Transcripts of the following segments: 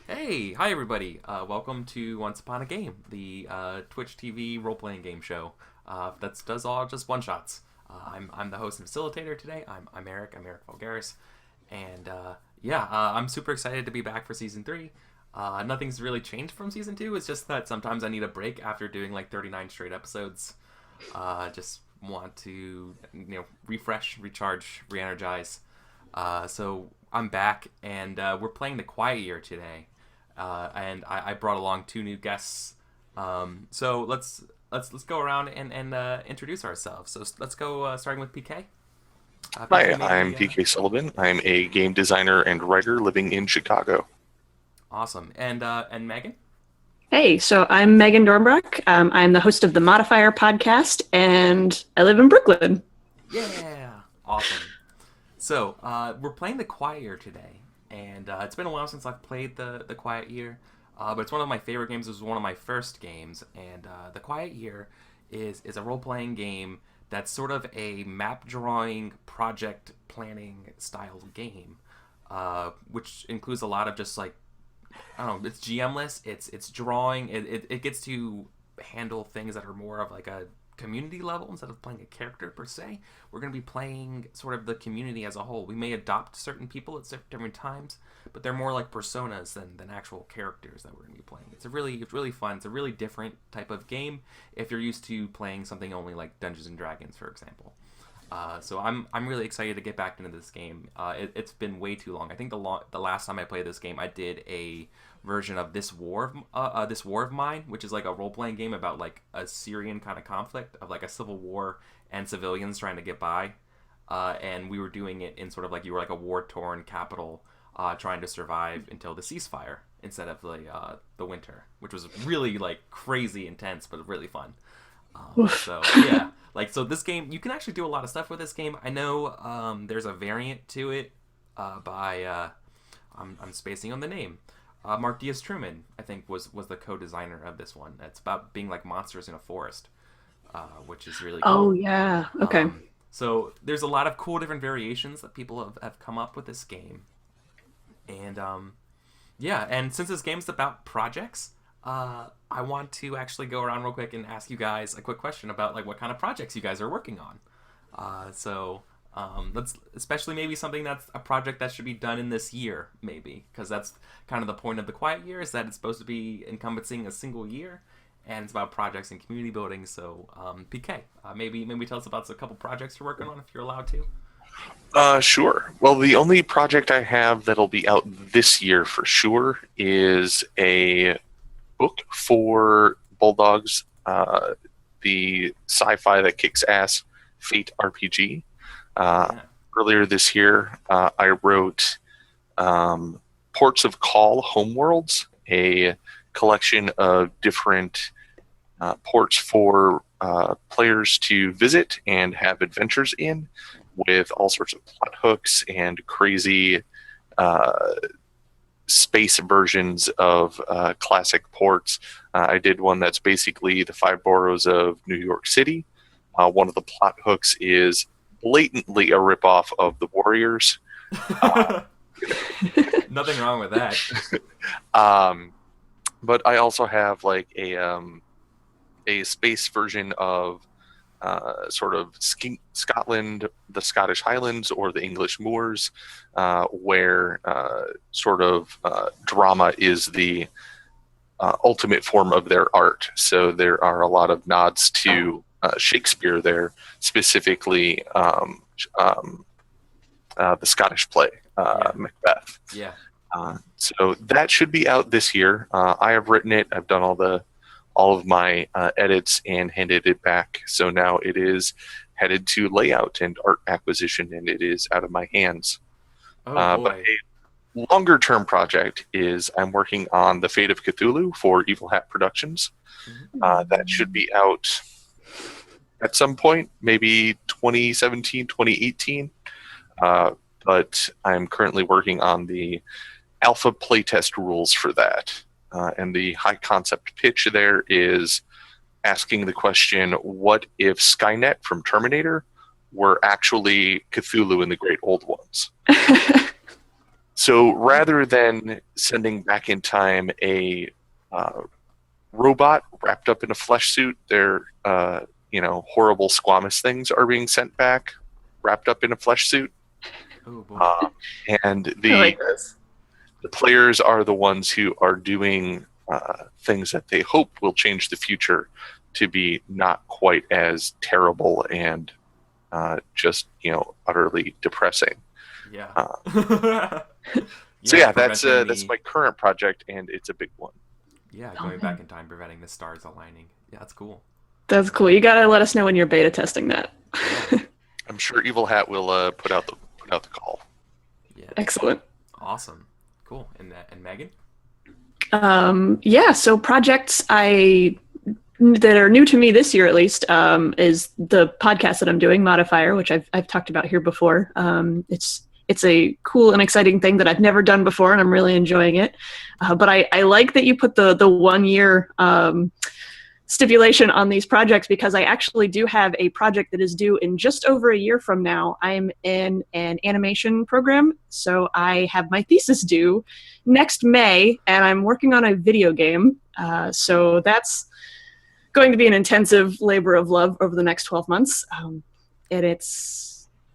Hi everybody. Welcome to Once Upon a Game, the Twitch TV role-playing game show that does all just one-shots. I'm the host and facilitator today. I'm Eric. I'm Ericvulgaris, and I'm super excited to be back for season three. Nothing's really changed from season two. It's just that sometimes I need a break after doing like 39 straight episodes. Just want to refresh, recharge, re-energize. So I'm back, and we're playing the Quiet Year today. And I brought along two new guests. So let's go around and introduce ourselves. So let's go starting with PK. Hi, PK, I'm maybe PK Sullivan. I'm a game designer and writer living in Chicago. awesome. And Megan. Hey, so I'm Megan Dornbrock. I'm the host of the Modifier podcast, and I live in Brooklyn. Yeah, awesome. So we're playing the Quiet Year today, and it's been a while since I've played the Quiet Year. But it's one of my favorite games. It was one of my first games, and the Quiet Year is a role playing game that's sort of a map drawing, project planning style game, which includes a lot of just like I don't know. It's GMless. It's drawing. It gets to handle things that are more of like a community level instead of playing a character per se. We're going to be playing sort of the community as a whole. We may adopt certain people at different times, but they're more like personas than actual characters that we're going to be playing. It's really fun. It's a really different type of game if you're used to playing something only like Dungeons and Dragons, for example. So I'm really excited to get back into this game. It's been way too long. I think the last time I played this game, I did a version of this war of mine, which is like a role playing game about like a Syrian kind of conflict of like a civil war and civilians trying to get by. And we were doing it in sort of like you were like a war torn capital trying to survive until the ceasefire instead of the winter, which was really like crazy intense but really fun. So yeah, like so this game you can actually do a lot of stuff with this game. I know there's a variant to it by I'm spacing on the name. Mark Diaz Truman, I think, was the co-designer of this one. It's about being like monsters in a forest, which is really Oh, cool. yeah. Okay. So there's a lot of cool different variations that people have come up with this game, and yeah, and since this game's about projects, I want to actually go around real quick and ask you guys a quick question about like what kind of projects you guys are working on. Let's especially maybe something that's a project that should be done in this year, maybe because that's kind of the point of the Quiet Year is that it's supposed to be encompassing a single year, and it's about projects and community building. So, PK, maybe tell us about a couple projects you're working on if you're allowed to. Sure. Well, the only project I have that'll be out this year for sure is a book for Bulldogs, the sci-fi that kicks ass Fate RPG. Uh, Yeah. Earlier this year, I wrote Ports of Call Homeworlds, a collection of different ports for players to visit and have adventures in, with all sorts of plot hooks and crazy uh, space versions of classic ports. I did one that's basically the five boroughs of New York City. One of the plot hooks is blatantly a ripoff of the Warriors. Nothing wrong with that. Um, but I also have like a space version of sort of Scotland, the Scottish Highlands, or the English Moors, where sort of drama is the ultimate form of their art. So there are a lot of nods to Shakespeare there, specifically the Scottish play, Yeah. Macbeth. Yeah. So that should be out this year. I have written it. I've done all of my edits and handed it back. So now it is headed to layout and art acquisition, and it is out of my hands. Oh But boy. a longer term project is I'm working on the Fate of Cthulhu for Evil Hat Productions. Mhm. That should be out at some point, maybe 2017, 2018. But I'm currently working on the alpha playtest rules for that. And the high concept pitch there is asking the question, what if Skynet from Terminator were actually Cthulhu and the Great Old Ones? So rather than sending back in time a robot wrapped up in a flesh suit, their horrible squamous things are being sent back wrapped up in a flesh suit. Oh boy. And I like this. the players are the ones who are doing things that they hope will change the future to be not quite as terrible and just utterly depressing. Yeah. So that's preventing my current project, and it's a big one. Yeah, Oh, going man. back in time, preventing the stars aligning. Yeah, that's cool. That's cool. You gotta let us know when you're beta testing that. I'm sure Evil Hat will put out the call. Yeah. Excellent. Awesome. Cool. And Megan? Yeah, so projects that are new to me this year, at least, is the podcast that I'm doing, Modifier, which I've talked about here before. It's a cool and exciting thing that I've never done before, and I'm really enjoying it. But I like that you put the 1 year stipulation on these projects, because I actually do have a project that is due in just over a year from now. I'm in an animation program, so I have my thesis due next May, and I'm working on a video game. So that's going to be an intensive labor of love over the next 12 months. And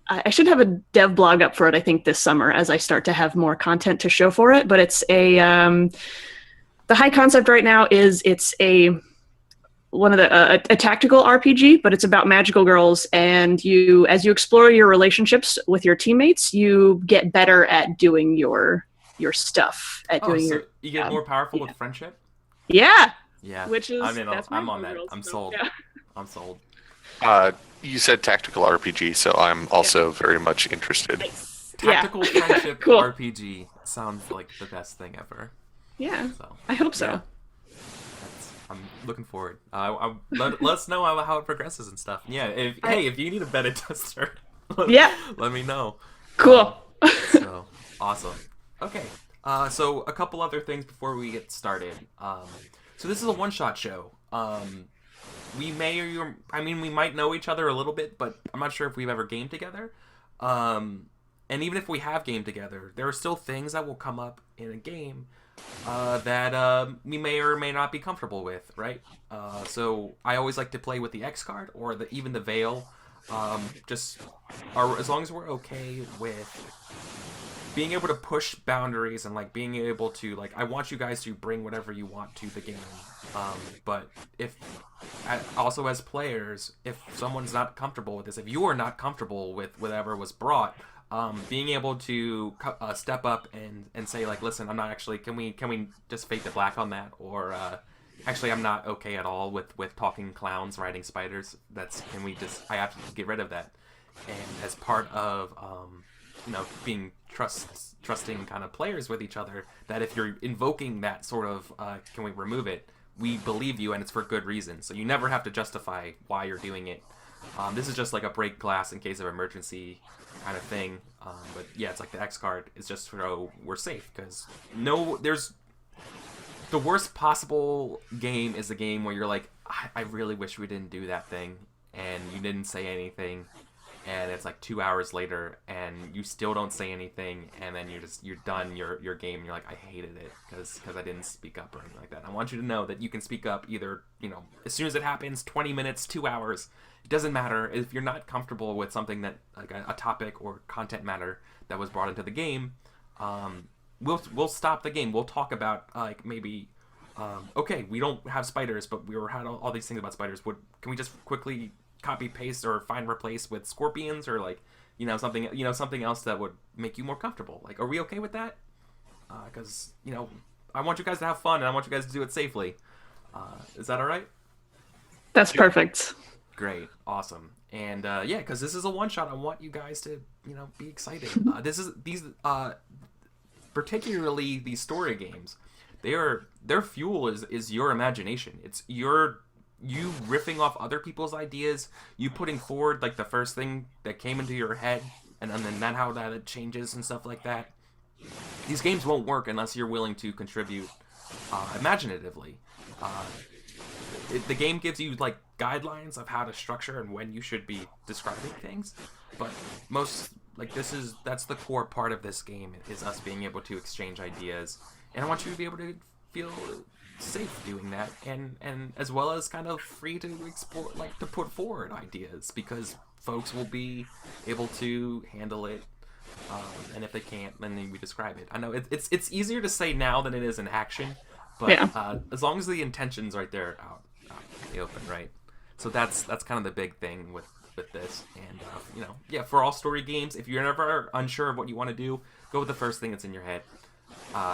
I should have a dev blog up for it, I think, this summer, as I start to have more content to show for it. But it's the high concept right now is it's a tactical RPG, but it's about magical girls, and as you explore your relationships with your teammates, you get better at doing your stuff. You get more powerful with friendship? Yeah. Yeah. Which is I'm on that. girls, I'm so, sold. yeah. I'm sold. You said tactical RPG, so I'm also very much interested. Tactical friendship Cool. RPG sounds like the best thing ever. Yeah. So I hope so. yeah. I'm looking forward. Let us know how it progresses and stuff. Yeah. If you need a beta tester, let me know. Cool. So awesome. Okay. So a couple other things before we get started. So this is a one-shot show. We might know each other a little bit, but I'm not sure if we've ever gamed together. And even if we have gamed together, there are still things that will come up in a game that we may or may not be comfortable with, right? So I always like to play with the X card or even the Veil. As long as we're okay with being able to push boundaries and being able to I want you guys to bring whatever you want to the game. But also as players, if someone's not comfortable with this, if you are not comfortable with whatever was brought, being able to step up and say listen, I'm not actually. Can we just fade to black on that? Or actually, I'm not okay at all with talking clowns riding spiders. I have to get rid of that. And as part of being trusting kind of players with each other, that if you're invoking that sort of can we remove it, we believe you, and it's for good reason. So you never have to justify why you're doing it. This is just a break glass in case of emergency kind of thing. But yeah, it's the X card is just so we're safe, because there's the worst possible game is the game where you're I really wish we didn't do that thing, and you didn't say anything, and it's 2 hours later and you still don't say anything, and then you're done your game, and you're I hated it because I didn't speak up or anything like that. I want you to know that you can speak up either as soon as it happens, 20 minutes, 2 hours. It doesn't matter if you're not comfortable with something that a topic or content matter that was brought into the game. We'll stop the game. We'll talk about maybe okay, we don't have spiders, but we had all these things about spiders. Can we just quickly copy paste or find replace with scorpions, or something else that would make you more comfortable? Are we okay with that? Because I want you guys to have fun, and I want you guys to do it safely. Is that all right? That's perfect. Great, awesome. And because this is a one shot, I want you guys to be excited. Particularly these story games, their fuel is your imagination. It's you riffing off other people's ideas, you putting forward the first thing that came into your head, and then how that changes and stuff like that. These games won't work unless you're willing to contribute imaginatively. The game gives you guidelines of how to structure and when you should be describing things, but most Like that's the core part of this game, is us being able to exchange ideas, and I want you to be able to feel safe doing that, and as well as kind of free to explore, like to put forward ideas, because folks will be able to handle it, and if they can't, then we describe it. I know it's easier to say now than it is in action, but as long as the intention's right there out in the open, right? So that's kind of the big thing with this, and for all story games, if you're ever unsure of what you want to do, go with the first thing that's in your head.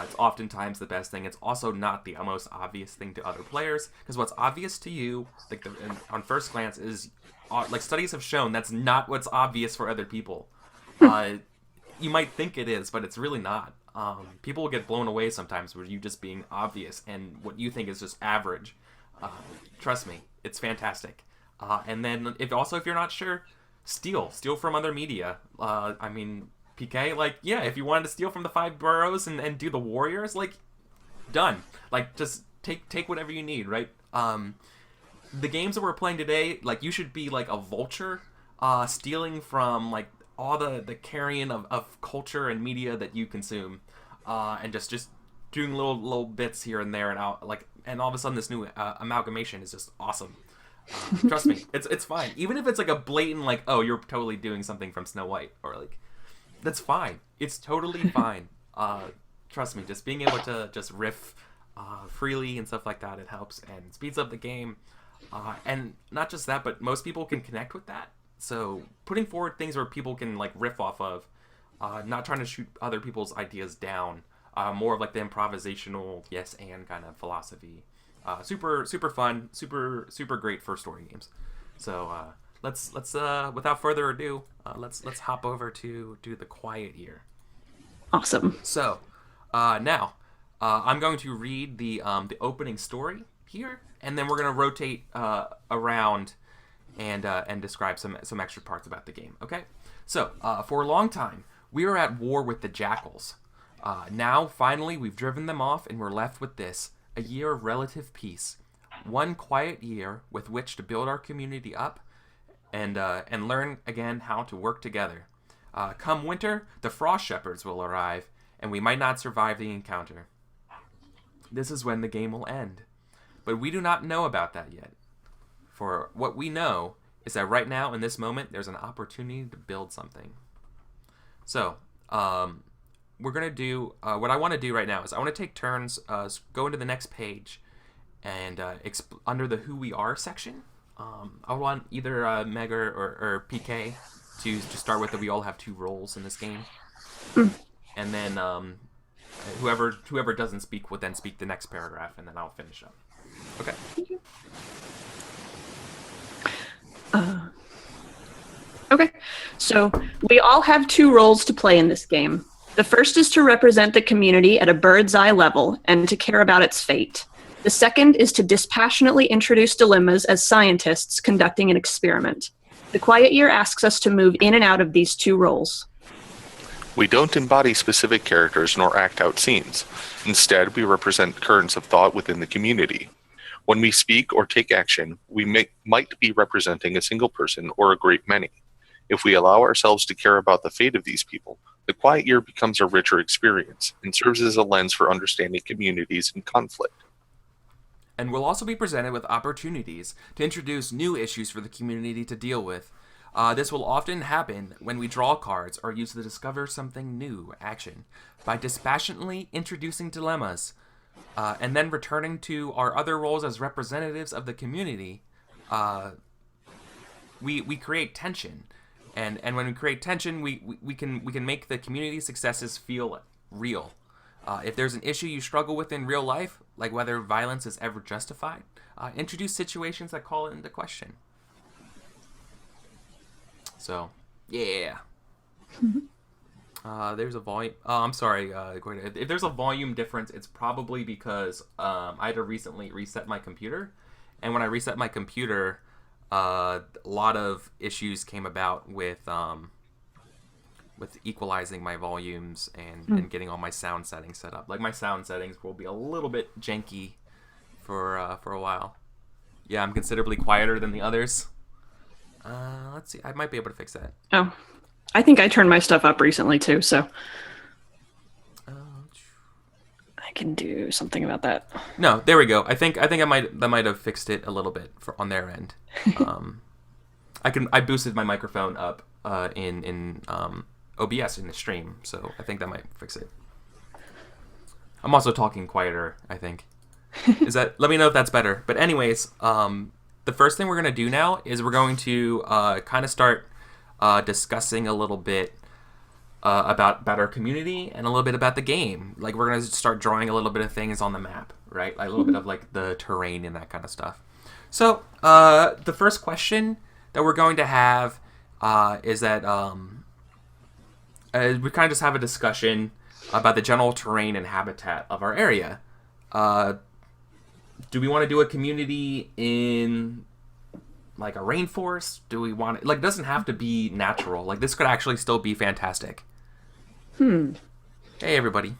It's oftentimes the best thing. It's also not the most obvious thing to other players, because what's obvious to you, like on first glance, is like studies have shown that's not what's obvious for other people. You might think it is, but it's really not. People will get blown away sometimes with you just being obvious, and what you think is just average. Trust me, it's fantastic. And then if you're not sure, steal from other media. PK, like, yeah, if you wanted to steal from the 5 boroughs and do the warriors, like, done. Like, just take whatever you need, right? The games that we're playing today, like, you should be like a vulture, stealing from like all the carrion of culture and media that you consume, and just doing little bits here and there, and all of a sudden this new amalgamation is just awesome. Trust me, it's fine. Even if it's like a blatant, like, oh, you're totally doing something from Snow White, or like, that's fine. It's totally fine. Trust me, just being able to just riff freely and stuff like that, it helps and speeds up the game. And not just that, but most people can connect with that. So putting forward things where people can like riff off of, not trying to shoot other people's ideas down, more of like the improvisational yes and kind of philosophy. Super fun, super great for story games. So let's without further ado, let's hop over to do the Quiet Year. Awesome. So now I'm going to read the opening story here, and then we're gonna rotate around and describe some extra parts about the game. Okay. So for a long time we were at war with the jackals. Now finally we've driven them off, and we're left with this. A year of relative peace, one quiet year with which to build our community up, and learn again how to work together. Come winter, the frost shepherds will arrive, and we might not survive the encounter. This is when the game will end, but we do not know about that yet. For what we know is that right now, in this moment, there's an opportunity to build something. So, we're going to do, what I want to do right now is I want to take turns, go into the next page, and under the Who We Are section, I want either Meg or PK to start with that we all have 2 roles in this game. And then whoever doesn't speak would then speak the next paragraph, and then I'll finish up. Okay. Okay, so we all have 2 roles to play in this game. The first is to represent the community at a bird's eye level and to care about its fate. The second is to dispassionately introduce dilemmas as scientists conducting an experiment. The Quiet Year asks us to move in and out of these 2 roles. We don't embody specific characters nor act out scenes. Instead, we represent currents of thought within the community. When we speak or take action, we might be representing a single person or a great many. If we allow ourselves to care about the fate of these people, the Quiet Year becomes a richer experience and serves as a lens for understanding communities in conflict. And we'll also be presented with opportunities to introduce new issues for the community to deal with. This will often happen when we draw cards or use the Discover Something New action by dispassionately introducing dilemmas, and then returning to our other roles as representatives of the community. We create tension. And when we create tension, we can make the community successes feel real. If there's an issue you struggle with in real life, like whether violence is ever justified, introduce situations that call it into question. So, yeah. There's a volume. I'm sorry. If there's a volume difference, it's probably because I had to recently reset my computer, and when I reset my computer, a lot of issues came about with equalizing my volumes and getting all my sound settings set up. Like, my sound settings will be a little bit janky for a while. Yeah, I'm considerably quieter than the others. Let's see. I might be able to fix that. Oh, I think I turned my stuff up recently too, so I can do something about that. No, there we go. I think I might have fixed it a little bit on their end. I boosted my microphone up in OBS in the stream, so I think that might fix it. I'm also talking quieter, I think. Let me know if that's better. But anyways, the first thing we're going to do now is we're going to kind of start discussing a little bit about our community and a little bit about the game. Like, we're going to start drawing a little bit of things on the map, right? Like a little bit of like the terrain and that kind of stuff. So the first question that we're going to have is that we kind of just have a discussion about the general terrain and habitat of our area. Do we want to do a community in like a rainforest? Do we want it, like, it doesn't have to be natural. Like, this could actually still be fantastic. Hey, everybody.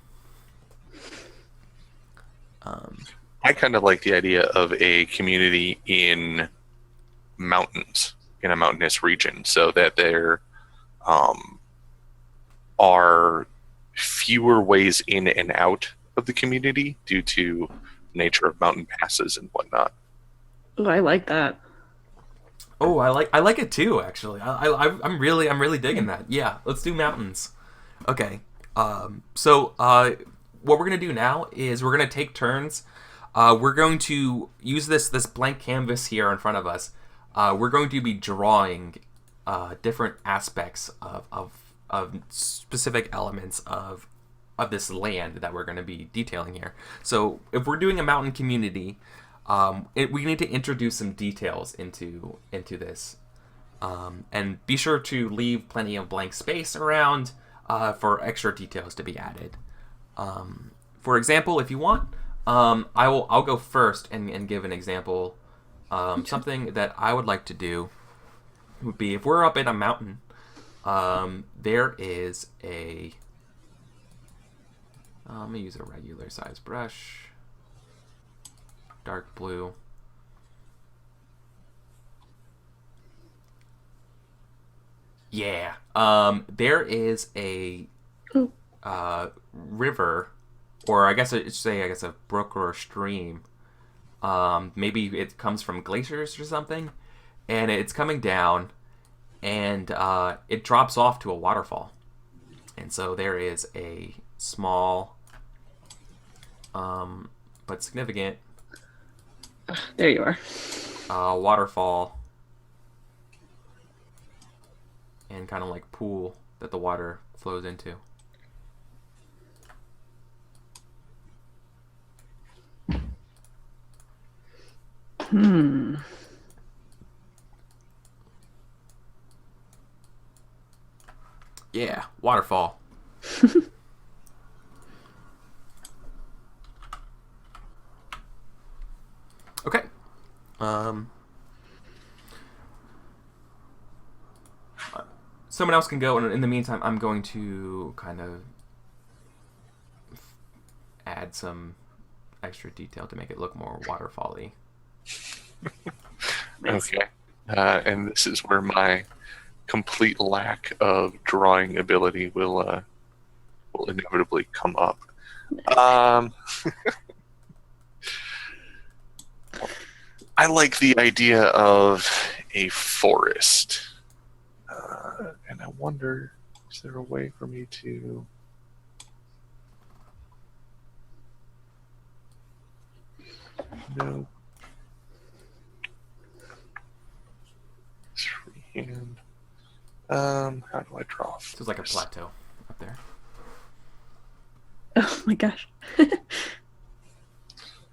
I kind of like the idea of a community in mountains, in a mountainous region, so that there are fewer ways in and out of the community due to nature of mountain passes and whatnot. Oh, I like that. Oh, I like it too. Actually, I'm really digging that. Yeah, let's do mountains. Okay. So what we're gonna do now is we're gonna take turns. We're going to use this blank canvas here in front of us. We're going to be drawing different aspects of specific elements of this land that we're going to be detailing here. So if we're doing a mountain community, we need to introduce some details into this, and be sure to leave plenty of blank space around for extra details to be added. For example, if you want, I'll go first and give an example. Something that I would like to do would be, if we're up in a mountain, there is a I'm gonna use a regular size brush, dark blue. Yeah. There is a river, or I guess a brook or a stream. Maybe it comes from glaciers or something, and it's coming down, and it drops off to a waterfall. And so there is a small, but significant, there you are, waterfall and kind of like pool that the water flows into. Yeah, waterfall. Okay. Someone else can go, and in the meantime, I'm going to kind of add some extra detail to make it look more waterfall-y. Okay. And this is where my complete lack of drawing ability will inevitably come up. I like the idea of a forest. And I wonder, is there a way for me to... No. It's freehand. How do I draw? This is like a plateau up there. Oh my gosh.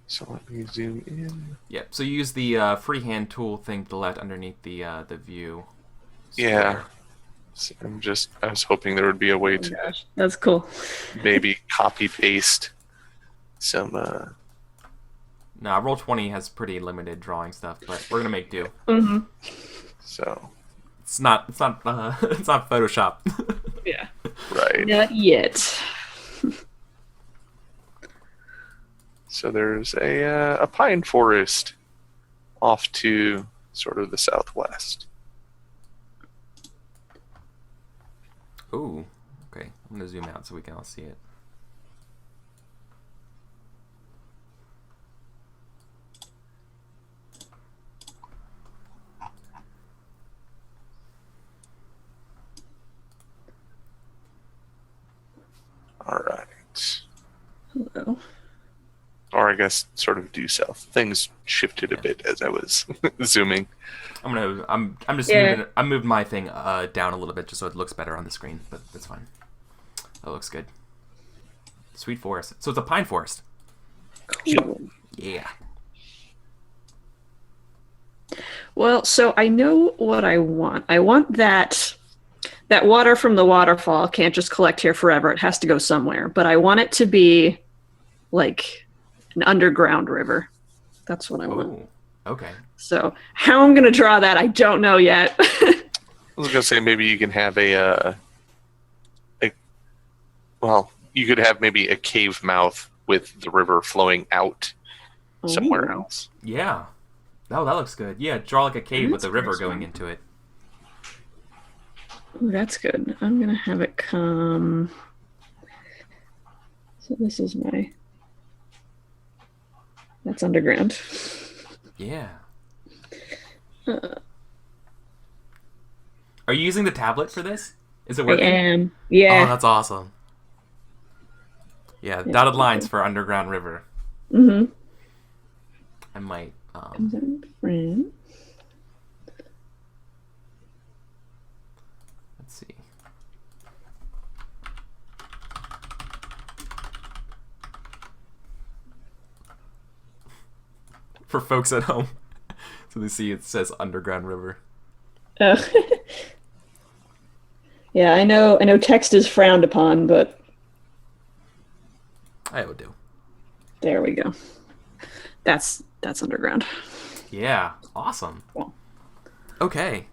So let me zoom in. Yep. So you use the freehand tool thing to the left underneath the view. Yeah. So I was hoping there would be a way to Gosh, that's cool. maybe copy paste some. Nah, Roll20 has pretty limited drawing stuff, but we're gonna make do. Mm-hmm. So. It's not it's not Photoshop. Yeah. Right. Not yet. So there's a pine forest off to sort of the southwest. Ooh, okay. I'm gonna zoom out so we can all see it. All right. Hello. Or I guess sort of due south. Things shifted a bit as I was zooming. I'm just Yeah. moving. I'm moving my thing down a little bit just so it looks better on the screen, but that's fine. That looks good. Sweet forest. So it's a pine forest. Cool. Yeah. Well, so I know what I want. I want that water from the waterfall can't just collect here forever. It has to go somewhere. But I want it to be like an underground river. That's what I want. Oh, okay. So how I'm going to draw that, I don't know yet. I was gonna say maybe you can have you could have maybe a cave mouth with the river flowing out somewhere Ooh. else. Yeah. Oh, that looks good. Yeah, draw like a cave with That's the river nice going one. into it. Ooh, that's good. I'm going to have it come. So this is that's underground. Yeah. Are you using the tablet for this? Is it I working? am. Oh, Yeah. that's awesome. Yeah, dotted lines for underground river. Mm-hmm. I might. Let's see. For folks at home, so they see it says underground river. Oh. Yeah, I know text is frowned upon, but I would do. there we go. That's underground. Yeah, awesome. Cool. Okay,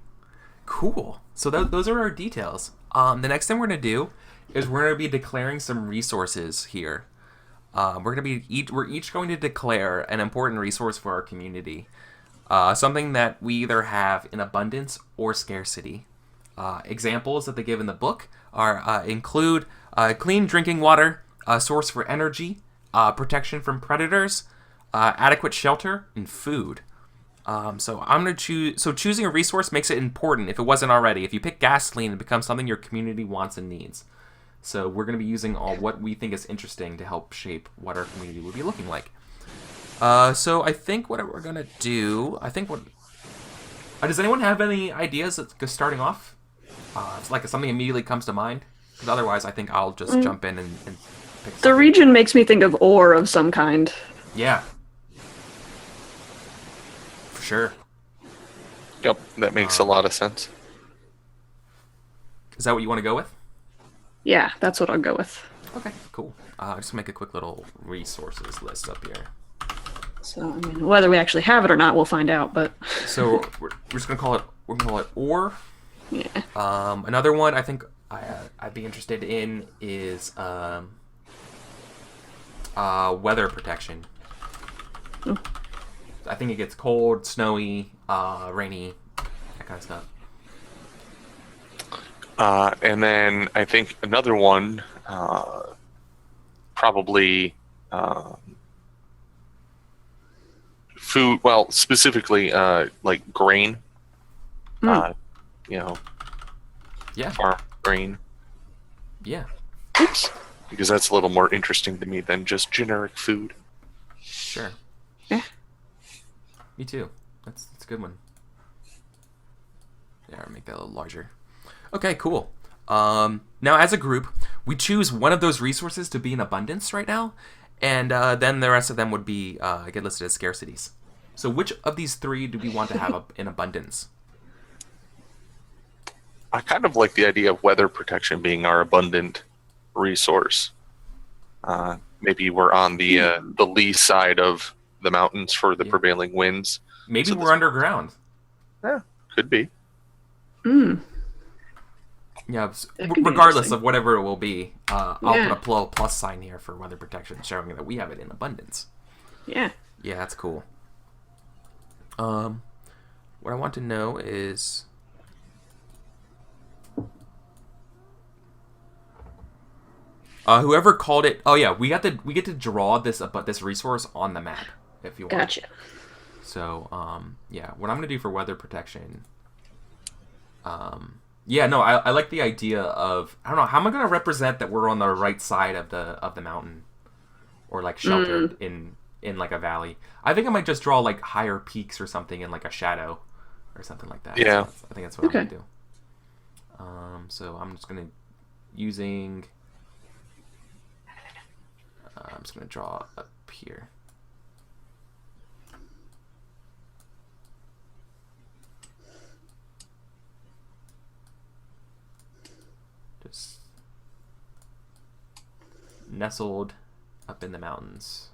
cool. So those are our details. The next thing we're gonna do is we're gonna be declaring some resources here. We're each going to declare an important resource for our community, something that we either have in abundance or scarcity. Examples that they give in the book include clean drinking water, a source for energy, protection from predators, adequate shelter, and food. So I'm gonna choose. So choosing a resource makes it important if it wasn't already. If you pick gasoline, it becomes something your community wants and needs. So we're gonna be using all what we think is interesting to help shape what our community will be looking like. So I think what we're gonna do. Does anyone have any ideas starting off? It's like if something immediately comes to mind. Because otherwise, I think I'll just jump in and pick something. The region makes me think of ore of some kind. Yeah. For sure. Yep, that makes a lot of sense. Is that what you want to go with? Yeah, that's what I'll go with. Okay, cool. Just make a quick little resources list up here. So, I mean, whether we actually have it or not, we'll find out. But So we're just gonna call it. We're gonna call it ore. yeah, Another one I think I'd be interested in is weather protection. Oh. I think it gets cold, snowy, rainy, that kind of stuff. And then I think another one, probably food. Well, specifically like grain. Mm. Yeah. Farm grain. Yeah. Oops. Because that's a little more interesting to me than just generic food. Sure. Yeah. Me too. That's a good one. Yeah, I'll make that a little larger. Okay, cool. Now, as a group, we choose one of those resources to be in abundance right now, and then the rest of them would be get listed as scarcities. So, which of these three do we want to have in abundance? I kind of like the idea of weather protection being our abundant resource. Maybe we're on the lee side of the mountains for the prevailing winds. Maybe So we're underground. Yeah, could be. Mm. Yeah, That could be regardless interesting. of whatever it will be, I'll Yeah. put a plus sign here for weather protection, showing that we have it in abundance. Yeah. Yeah, that's cool. What I want to know is Whoever called it. Oh yeah, we get to draw this resource on the map if you want. Gotcha. So yeah, what I'm gonna do for weather protection. Yeah, no, I like the idea of, I don't know, how am I gonna represent that we're on the right side of the mountain, or like sheltered in like a valley. I think I might just draw like higher peaks or something in like a shadow or something like that. Yeah. So I think that's what I'm gonna do. So I'm just gonna I'm just gonna draw up here. Just nestled up in the mountains.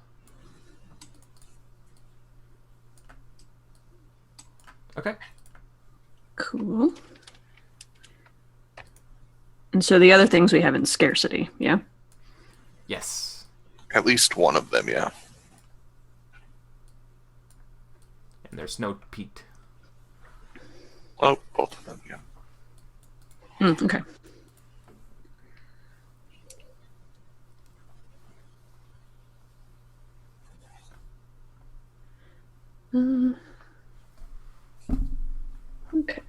Okay. Cool. And so the other things we have in scarcity, yeah? Yes. At least one of them, yeah. And there's snow peaked. Oh, both of them, yeah. Okay. Okay.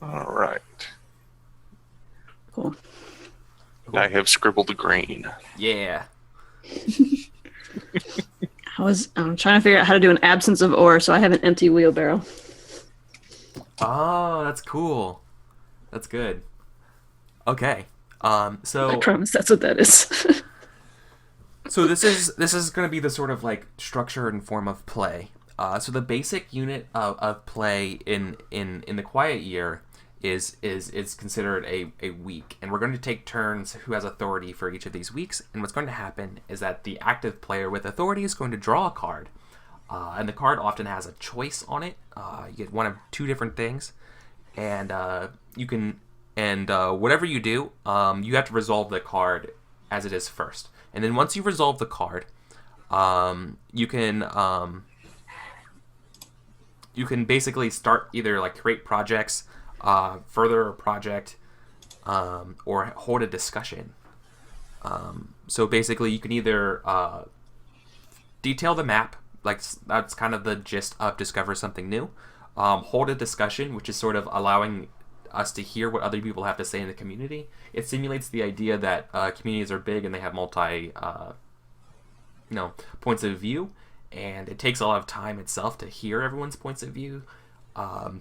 All right. Cool. I have scribbled green. Yeah. I'm trying to figure out how to do an absence of ore, so I have an empty wheelbarrow. Oh, that's cool. That's good. Okay. So I promise that's what that is. So this is going to be the sort of like structure and form of play. So the basic unit of play in the quiet year is considered a week, and we're going to take turns who has authority for each of these weeks. And what's going to happen is that the active player with authority is going to draw a card, and the card often has a choice on it. You get one of two different things, and you can whatever you do, you have to resolve the card as it is first. And then once you resolve the card, you can basically start either like create projects, further a project, or hold a discussion. So basically, you can either detail the map, like that's kind of the gist of discover something new. Hold a discussion, which is sort of allowing us to hear what other people have to say in the community. It simulates the idea that communities are big and they have multi points of view, and it takes a lot of time itself to hear everyone's points of view.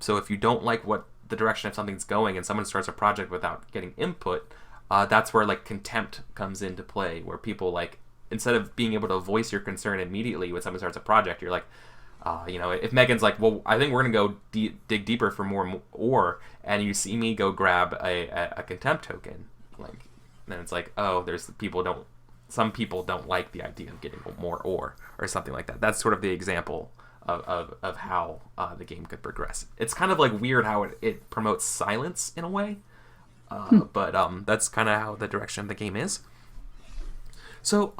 So if you don't like what the direction of something's going and someone starts a project without getting input, that's where like contempt comes into play, where people like, instead of being able to voice your concern immediately when someone starts a project, you're like, if Megan's like, well, I think we're gonna go dig deeper for more ore, and you see me go grab a contempt token, like, then it's like, oh, some people don't like the idea of getting more ore or something like that. That's sort of the example of how the game could progress. It's kind of like weird how it promotes silence in a way, but that's kind of how the direction of the game is. So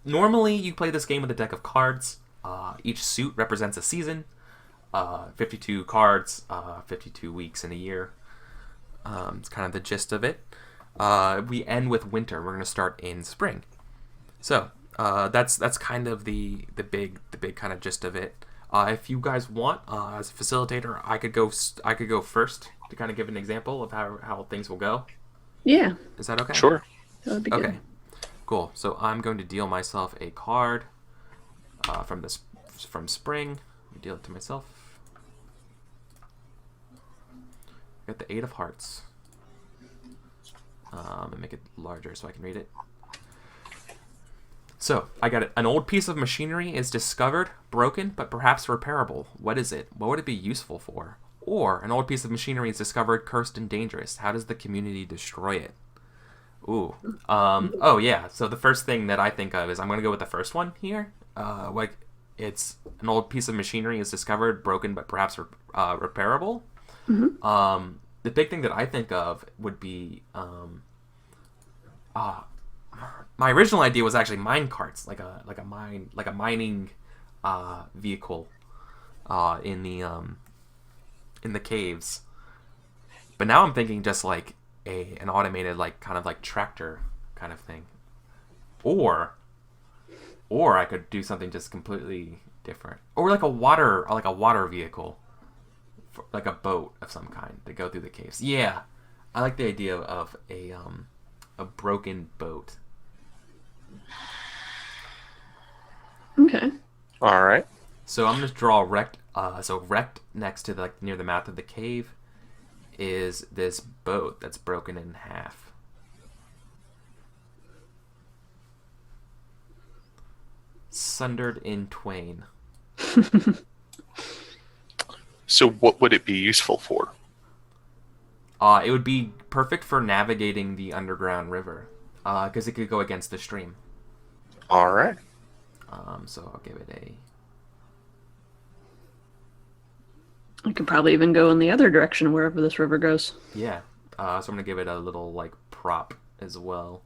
normally you play this game with a deck of cards. Each suit represents a season, 52 cards, 52 weeks in a year. It's kind of the gist of it. We end with winter. We're going to start in spring. So that's kind of the big kind of gist of it. If you guys want, as a facilitator, I could go first to kind of give an example of how things will go. Yeah. Is that okay? Sure. That would be good. Okay. Cool. So I'm going to deal myself a card from spring. Let me deal it to myself. Got the 8 of Hearts. And make it larger so I can read it. So, I got it. An old piece of machinery is discovered, broken, but perhaps repairable. What is it? What would it be useful for? Or, an old piece of machinery is discovered, cursed, and dangerous. How does the community destroy it? Ooh. Oh, yeah. So, the first thing that I think of is I'm going to go with the first one here. Like, it's an old piece of machinery is discovered, broken, but perhaps repairable. Mm-hmm. The big thing that I think of would be... my original idea was actually mine carts, like a mining vehicle in the caves. But now I'm thinking just like an automated kind of tractor kind of thing, or I could do something just completely different, or like a water vehicle, like a boat of some kind to go through the caves. Yeah, I like the idea of a broken boat. Okay. All right. So I'm gonna draw rect. So rect next to near the mouth of the cave is this boat that's broken in half. Sundered in twain. So what would it be useful for? It would be perfect for navigating the underground river, because it could go against the stream. All right. So I'll give it a... I could probably even go in the other direction wherever this river goes. Yeah. So I'm going to give it a little, prop as well.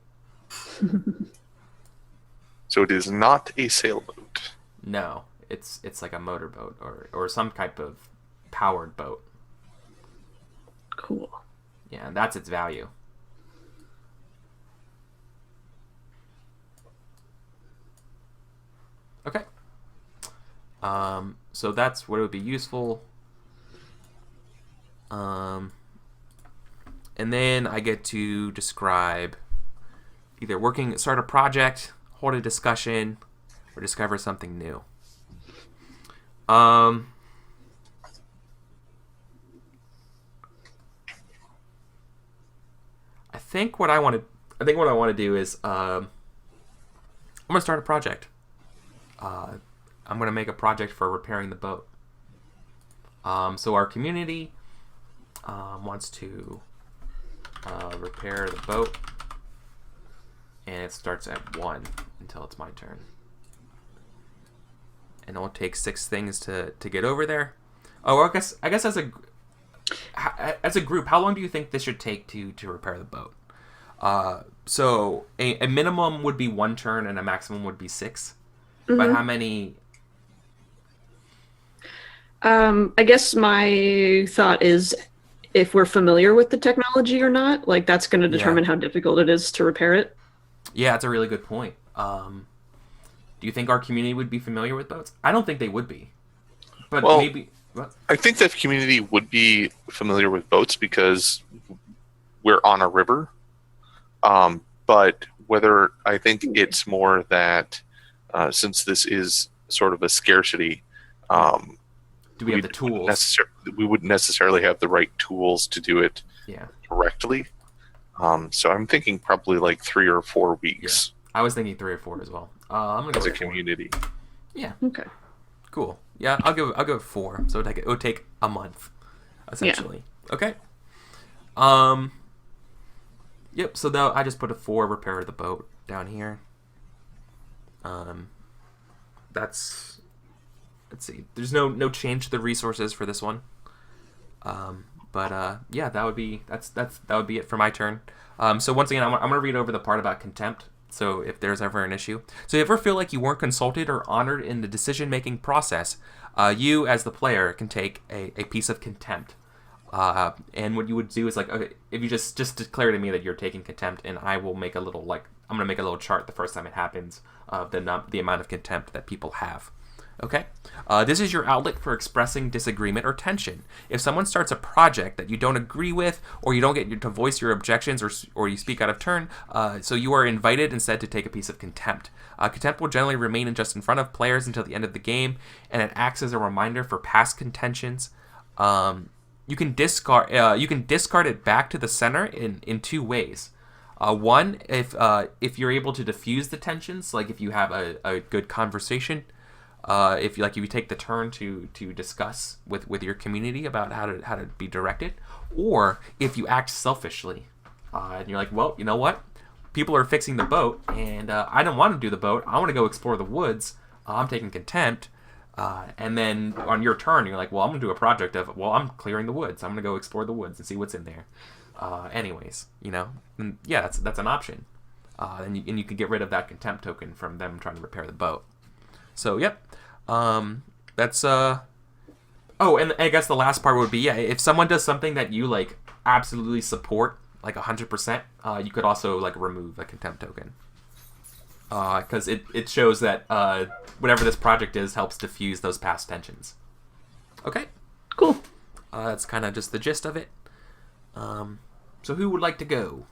So it is not a sailboat. No. It's like a motorboat or some type of powered boat. Cool. Yeah, and that's its value. Okay. So that's what it would be useful. And then I get to describe either start a project, hold a discussion, or discover something new. I think what I want to do is I'm gonna start a project. I'm gonna make a project for repairing the boat. So our community wants to repair the boat, and it starts at 1 until it's my turn. And it'll take 6 things to get over there. Oh, I guess as a group, how long do you think this should take to repair the boat? So a minimum would be 1 turn and a maximum would be 6. Mm-hmm. But how many? I guess my thought is if we're familiar with the technology or not, that's going to determine how difficult it is to repair it. Yeah, that's a really good point. Do you think our community would be familiar with boats? I don't think they would be. But maybe... What? I think the community would be familiar with boats because we're on a river. But I think it's more that since this is sort of a scarcity, do we have the tools? We wouldn't necessarily have the right tools to do it correctly. So I'm thinking probably 3 or 4 weeks. Yeah. I was thinking 3 or 4 as well. I'm gonna go as a with 4. community. Yeah. Okay. Cool. Yeah, I'll go 4. So it would take a month, essentially. Yeah. Okay. Yep. So I just put a 4 repair the boat down here. Let's see. There's no change to the resources for this one. Yeah, that would be it for my turn. So once again, I'm gonna read over the part about contempt. So if there's ever an issue, so if you ever feel like you weren't consulted or honored in the decision-making process, you as the player can take a piece of contempt. And what you would do is okay, if you just declare to me that you're taking contempt, and I will make a little I'm gonna make a little chart the first time it happens of the amount of contempt that people have. Okay. This is your outlet for expressing disagreement or tension. If someone starts a project that you don't agree with, or you don't get to voice your objections, or you speak out of turn, so you are invited instead to take a piece of contempt. Contempt will generally remain just in front of players until the end of the game, and it acts as a reminder for past contentions. You can discard it back to the center in two ways. One, if you're able to diffuse the tensions, like if you have a good conversation. If you take the turn to discuss with your community about how to be directed, or if you act selfishly, and you're like, well, you know what, people are fixing the boat, and I don't want to do the boat. I want to go explore the woods. I'm taking contempt, and then on your turn, you're like, well, I'm gonna do a project of, well, I'm clearing the woods. I'm gonna go explore the woods and see what's in there. Anyways, and yeah, that's an option. And you can get rid of that contempt token from them trying to repair the boat. So, yep. That's oh, and I guess the last part would be, yeah, if someone does something that you like absolutely support, like 100%, you could also like remove a contempt token. Because it shows that whatever this project is helps diffuse those past tensions. Okay. Cool. That's kind of just the gist of it. So who would like to go?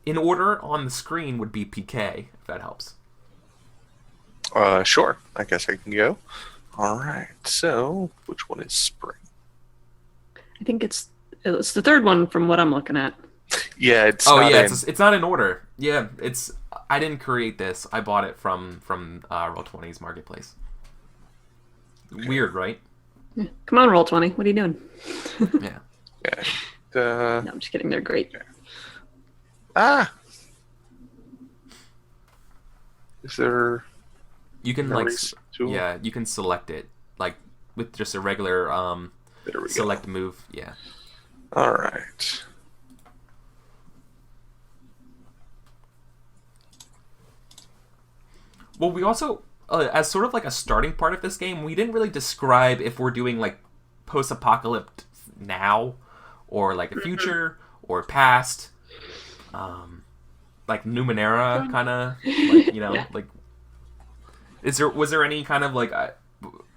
In order on the screen would be PK, if that helps. Sure. I guess I can go. All right. So, which one is spring? I think it's the third one from what I'm looking at. Yeah, it's it's not in order. Yeah, I didn't create this. I bought it from Roll20's marketplace. Weird, right? Yeah. Come on, Roll20. What are you doing? Yeah. Yeah. No, I'm just kidding. They're great. Is there? You can you can select it like with just a regular select move. Yeah. All right. Well, we also as sort of like a starting part of this game, we didn't really describe if we're doing like post-apocalypse now, or like a future or past, like Numenera kind of, like, Yeah. like. Was there any kind of like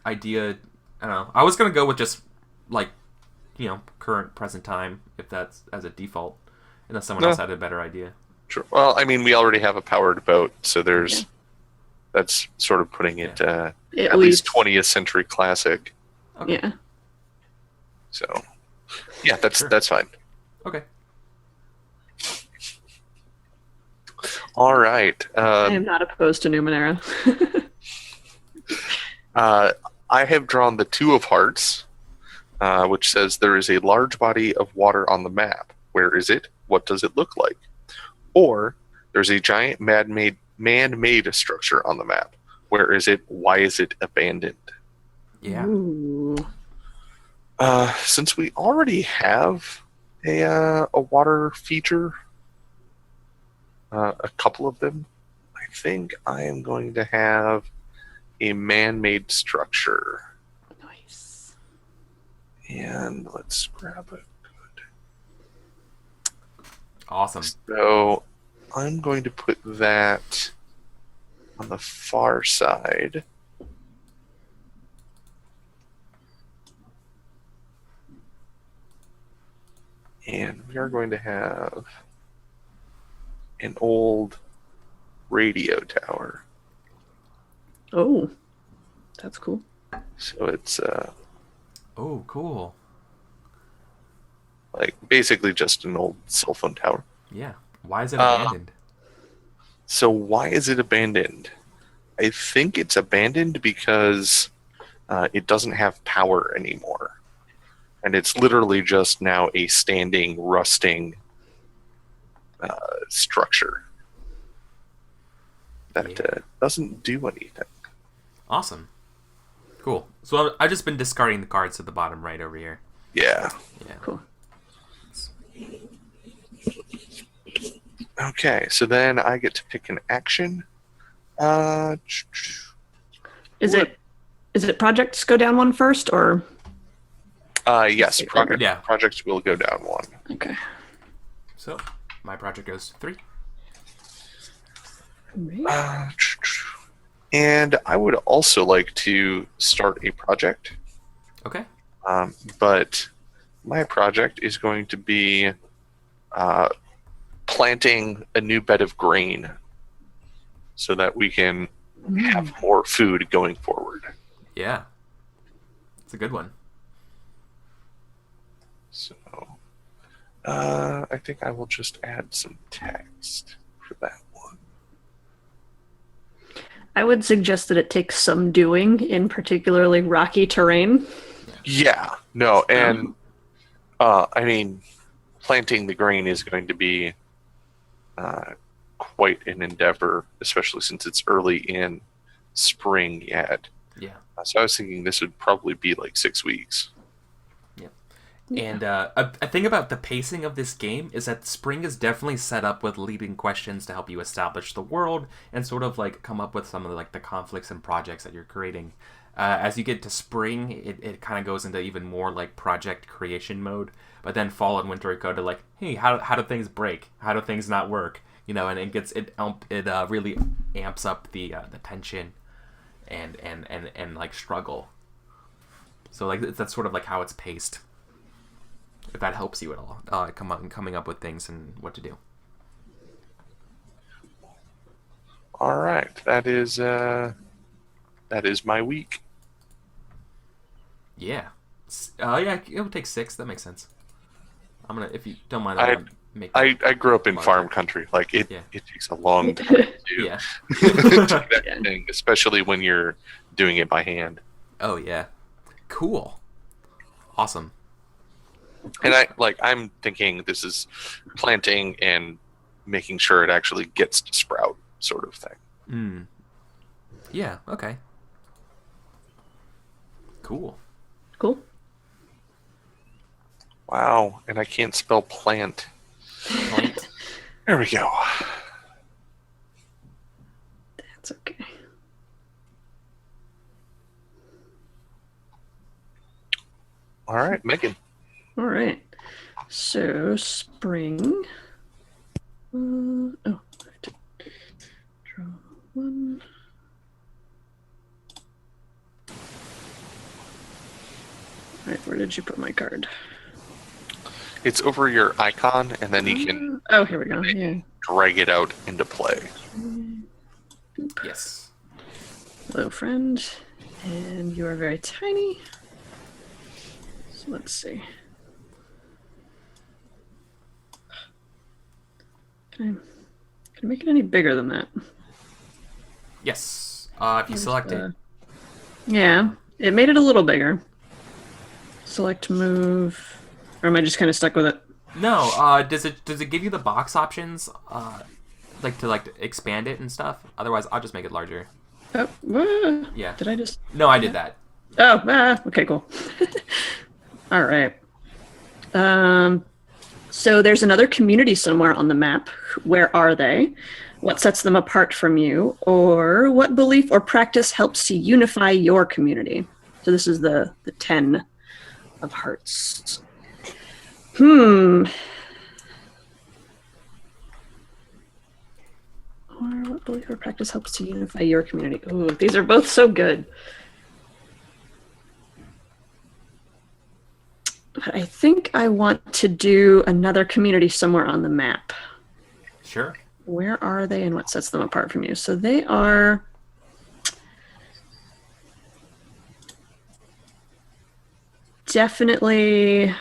idea? I don't know. I was gonna go with just like, current present time, if that's as a default, unless someone else had a better idea. Sure. Well, I mean, we already have a powered boat, so that's sort of putting it at least 20th century classic. Okay. Yeah. So, yeah, that's fine. Okay. All right. I am not opposed to Numenera. I have drawn the Two of Hearts, which says there is a large body of water on the map. Where is it? What does it look like? Or there's a giant man-made structure on the map. Where is it? Why is it abandoned? Yeah. Ooh. Since we already have a water feature, a couple of them, I think I am going to have a man-made structure. Nice. And let's grab it. Awesome. So I'm going to put that on the far side. And we are going to have an old radio tower. Oh, that's cool. So it's Oh, cool. like basically just an old cell phone tower. Yeah. Why is it abandoned? So why is it abandoned? I think it's abandoned because it doesn't have power anymore. And it's literally just now a standing, rusting structure that doesn't do anything. Awesome. Cool. So I've just been discarding the cards at the bottom right over here. Yeah. Yeah. Cool. Okay, so then I get to pick an action. Is it projects go down one first, or? Yes, projects will go down one. Okay. So my project goes 3. Right. And I would also like to start a project. Okay. But my project is going to be planting a new bed of grain so that we can have more food going forward. Yeah. It's a good one. So I think I will just add some text for that one. I would suggest that it takes some doing in particularly rocky terrain. Yeah, no, and I mean, planting the grain is going to be quite an endeavor, especially since it's early in spring yet. Yeah. So I was thinking this would probably be like 6 weeks. And a thing about the pacing of this game is that spring is definitely set up with leading questions to help you establish the world and sort of like come up with some of the conflicts and projects that you're creating. As you get to spring, it kind of goes into even more like project creation mode. But then fall and winter go to like, hey, how do things break? How do things not work? You know, and it really amps up the tension and like struggle. So like that's sort of like how it's paced. If that helps you at all, coming up with things and what to do. All right, that is my week. Yeah, yeah, it would take 6. That makes sense. I'm gonna, if you don't mind, I'm gonna make. I grew up in larger. Farm country. Like it takes a long time to do Yeah. that thing, especially when you're doing it by hand. Oh yeah, cool, awesome. And I'm thinking this is planting and making sure it actually gets to sprout, sort of thing. Yeah. Okay. Cool. Cool. Wow, and I can't spell plant. Plant. There we go. That's okay. All right, Megan. All right. So spring. I have to draw one. All right, where did you put my card? It's over your icon, and then you can Oh, here we go. Yeah. drag it out into play. Yes. Hello, friend. And you are very tiny. So let's see. Can I make it any bigger than that? Yes. If you select it. Yeah, it made it a little bigger. Select move. Or am I just kind of stuck with it? No. Does it give you the box options? To expand it and stuff. Otherwise, I'll just make it larger. Oh, Yeah. Did I just? No, I did that. Oh, okay, cool. All right. So there's another community somewhere on the map. Where are they? What sets them apart from you? Or what belief or practice helps to unify your community? So this is the 10 of hearts. Or what belief or practice helps to unify your community? Ooh, these are both so good. But I think I want to do another community somewhere on the map. Sure. Where are they and what sets them apart from you? So they are... definitely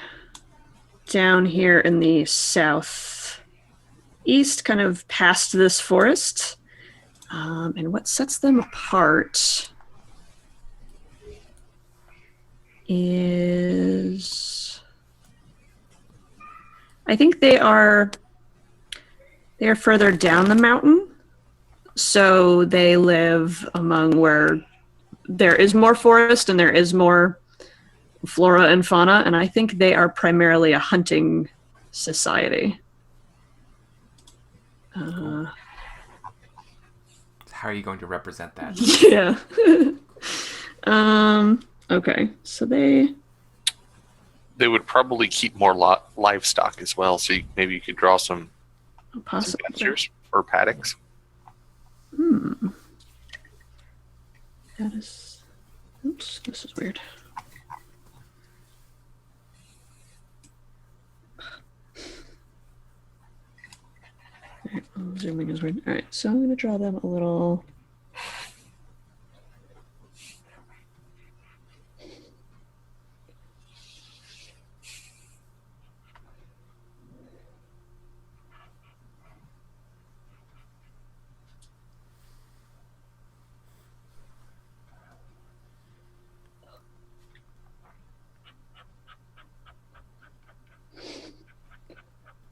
down here in the southeast, kind of past this forest. And what sets them apart is... I think they are further down the mountain. So they live among where there is more forest and there is more flora and fauna, and I think they are primarily a hunting society. How are you going to represent that? Yeah. Okay, so they would probably keep more livestock as well, so maybe you could draw some possibly pastures or paddocks. Status. Oops, this is weird. All right, zooming is weird. All right, so I'm going to draw them a little.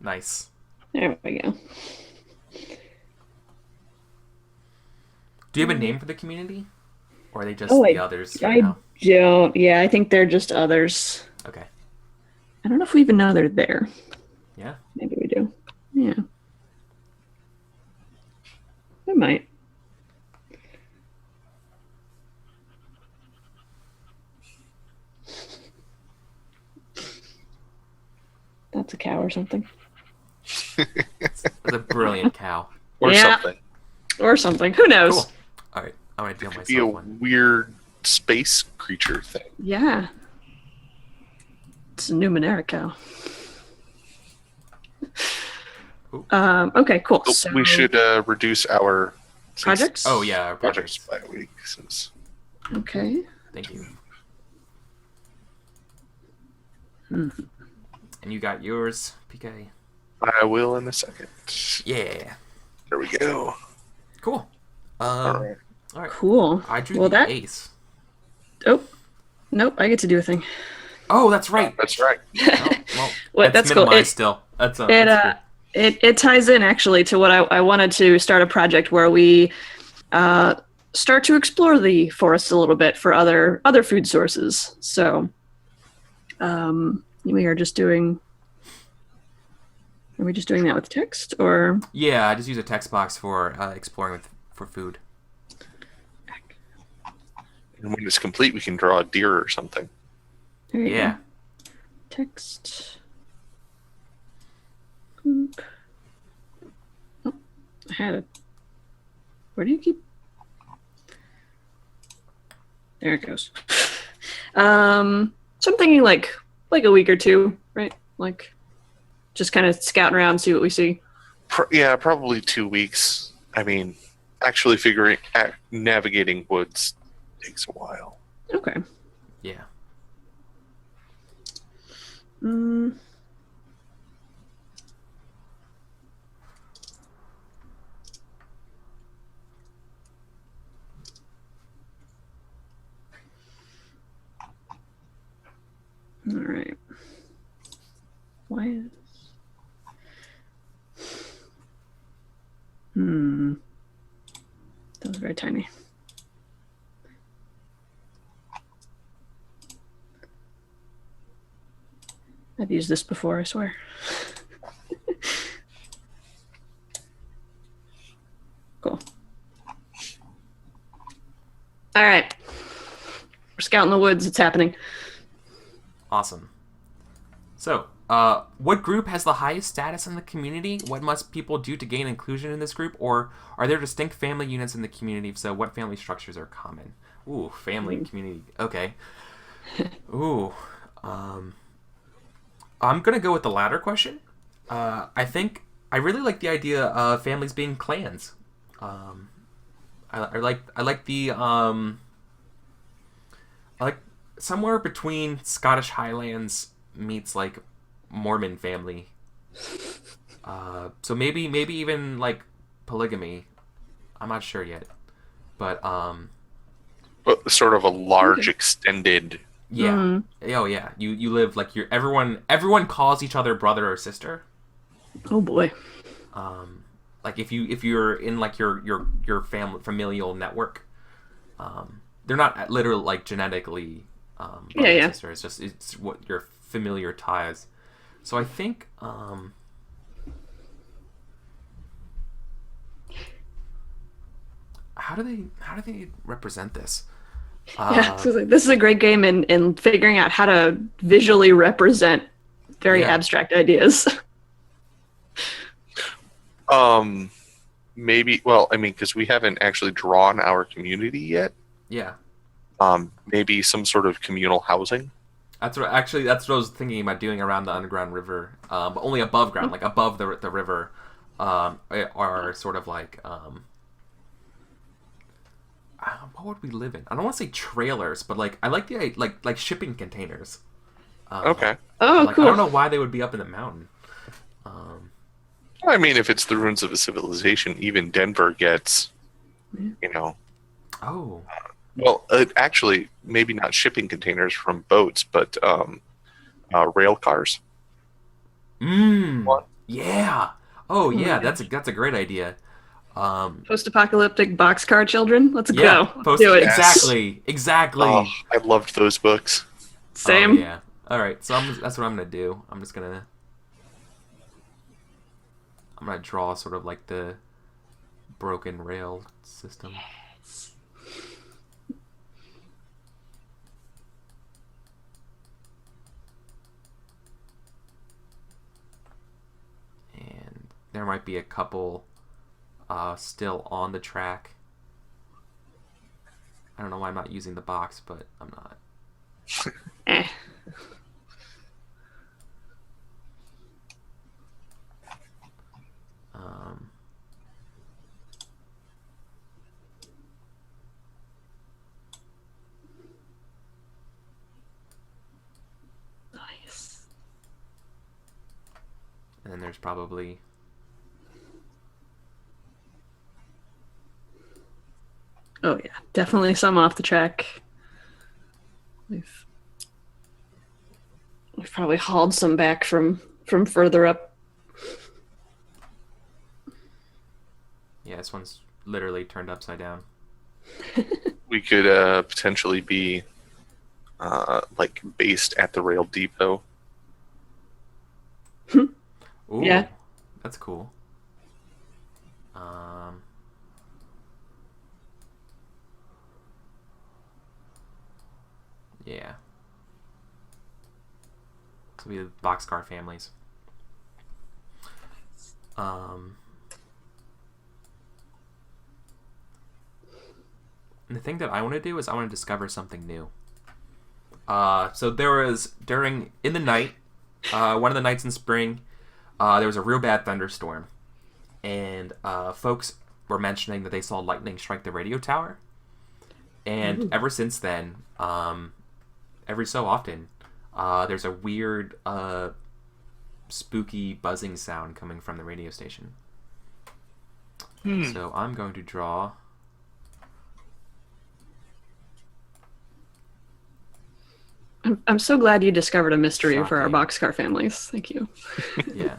Nice. There we go. Do you have a name for the community? Or are they just Oh, the others right I now? don't. Yeah, I think they're just others. Okay. I don't know if we even know they're there. Yeah. Maybe we do. Yeah. We might. That's a cow or something. That's a brilliant cow. Or Yeah. something. Or something. Who knows? Cool. All right. I'm going to deal Could be a myself one. weird space creature thing. Yeah. It's a Numenera cow. Ooh. Okay, cool. Oh, So we should reduce our projects? Oh, yeah. Our projects projects. by a week. Since Okay. Thank you. Hmm. And you got yours, PK. I will in a second. Yeah. There we go. Cool. All right. All right. Cool. I drew Well, the that- ace. Oh. Nope, I get to do a thing. Oh, that's right. That's right. Oh, well, What, that's cool. minimized It- still. That's It that's cool. it ties in actually to what I wanted to start a project where we start to explore the forests a little bit for other food sources. So we are just doing. Are we just doing that with text or? Yeah, I just use a text box for exploring for food. And when it's complete, we can draw a deer or something. There you Yeah. go. Text. Boop. Oh, I had it. Where do you keep? There it goes. So I'm thinking like a week or two, right? Like just kind of scouting around, see what we see. Yeah, probably 2 weeks. I mean, actually navigating woods takes a while. Okay. Yeah. Mm. All right. Why is? That was very tiny. I've used this before, I swear. Cool. All right. We're scouting the woods. It's happening. Awesome. So, what group has the highest status in the community? What must people do to gain inclusion in this group? Or are there distinct family units in the community? If so, what family structures are common? Ooh, family, community. Okay. Ooh. I'm going to go with the latter question. I think I really like the idea of families being clans. I like the I like somewhere between Scottish Highlands meets like Mormon family. So maybe even like polygamy. I'm not sure yet, but But sort of a large extended. yeah. Mhm. Oh yeah. You live like everyone calls each other brother or sister. Oh boy. Like if you're in like your familial network, they're not literally like genetically brother and Yeah. sister. It's what your familiar ties. So I think how do they represent this? Yeah, so this is a great game in figuring out how to visually represent very Yeah. abstract ideas. Maybe. Well, I mean, because we haven't actually drawn our community yet. Yeah. Maybe some sort of communal housing. That's what I was thinking about doing around the underground river, but only above ground, like above the river, are sort of like what would we live in? I don't want to say trailers, but like I like the like shipping containers. Okay. Oh, Like cool. I don't know why they would be up in the mountain. I mean, if it's the ruins of a civilization, even Denver gets, Oh. well, actually, maybe not shipping containers from boats, but rail cars. What? Yeah. Oh yeah, yeah. that's a great idea. Post-apocalyptic boxcar children. Let's Yeah. go. Do it. Exactly. Oh, I loved those books. Same. Oh, yeah. All right. So that's what I'm gonna do. I'm gonna draw sort of like the broken rail system. And there might be a couple still on the track. I don't know why I'm not using the box, but I'm not. Eh. Nice. And then there's probably Oh yeah, definitely some off the track. We've probably hauled some back from further up. yeah, this one's literally turned upside down. We could potentially be like based at the rail depot. Ooh, Yeah. That's cool. Yeah. So we have boxcar families. And the thing that I want to do is I want to discover something new. So there was in the night, one of the nights in spring, there was a real bad thunderstorm, and folks were mentioning that they saw lightning strike the radio tower. And ever since then, every so often, there's a weird, spooky buzzing sound coming from the radio station. So I'm going to draw. I'm so glad you discovered a mystery for our Shocking. boxcar families. Thank you. Yeah.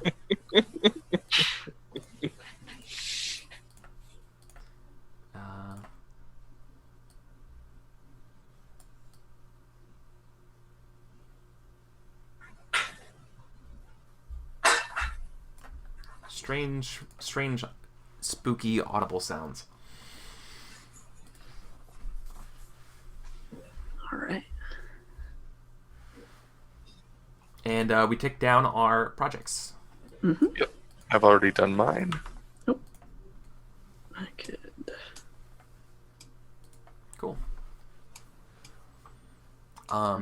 Strange, spooky, audible sounds. All right. And we take down our projects. Yep, I've already done mine. I could. Cool.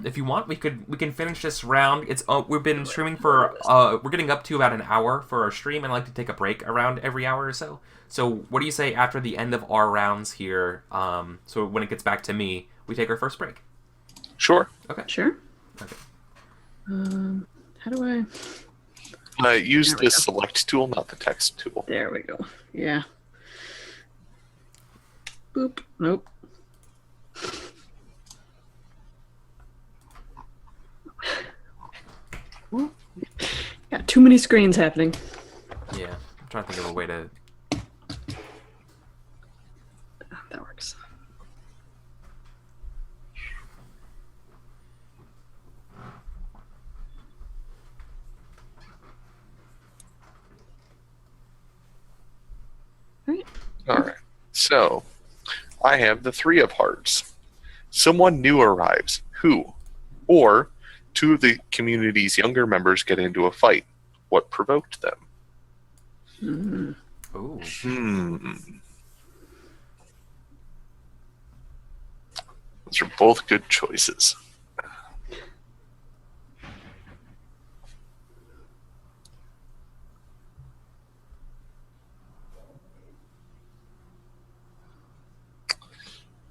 If you want, we can finish this round. It's we've been streaming for we're getting up to about an hour for our stream, and I like to take a break around every hour or so. So what do you say after the end of our rounds here? So when it gets back to me, we take our first break. Sure. Okay. Sure. Okay. How do I? Use There we the go. select tool, not the text tool. There we go. Yeah. Boop. Nope. Got too many screens happening. Yeah, I'm trying to think of a way to. That works. Right. All right. So, I have the Three of Hearts. Someone new arrives. Who? Or two of the community's younger members get into a fight. What provoked them? Ooh. Those are both good choices.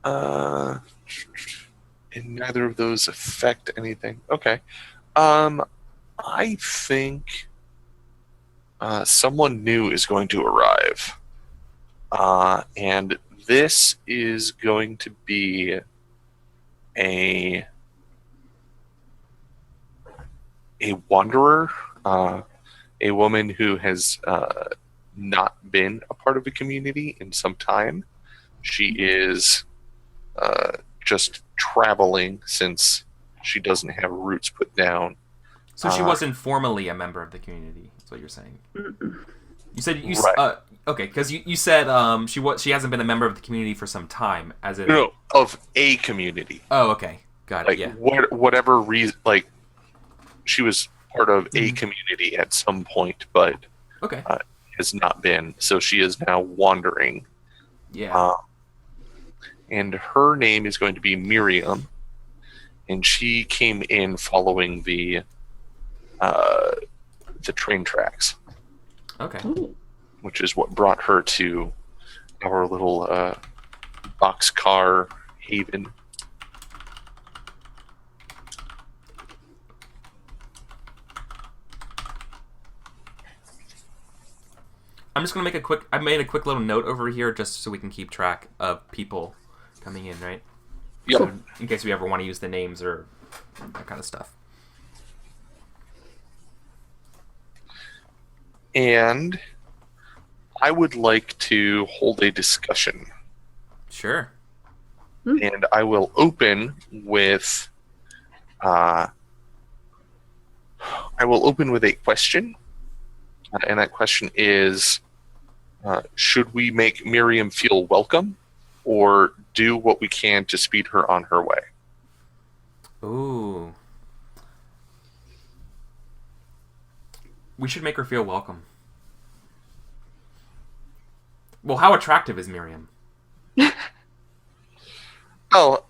And neither of those affect anything. Okay. I think someone new is going to arrive. And this is going to be a wanderer, a woman who has not been a part of a community in some time. She is just traveling since she doesn't have roots put down. So she wasn't formally a member of the community. That's what you're saying. You said Right. Okay, because you said she hasn't been a member of the community for some time. As in, No, of a community. Oh, okay, got it. Like Yeah. whatever reason, like she was part of a community at some point, but Okay. has not been. So she is now wandering. Yeah. And her name is going to be Miriam, and she came in following the train tracks, Okay. which is what brought her to our little boxcar haven. I'm just gonna make I made a quick little note over here just so we can keep track of people coming in, right? Yep. So in case we ever want to use the names or that kind of stuff. And I would like to hold a discussion. Sure. And I will open with a question. And that question is, should we make Miriam feel welcome or do what we can to speed her on her way? Ooh. We should make her feel welcome. Well, how attractive is Miriam? Well,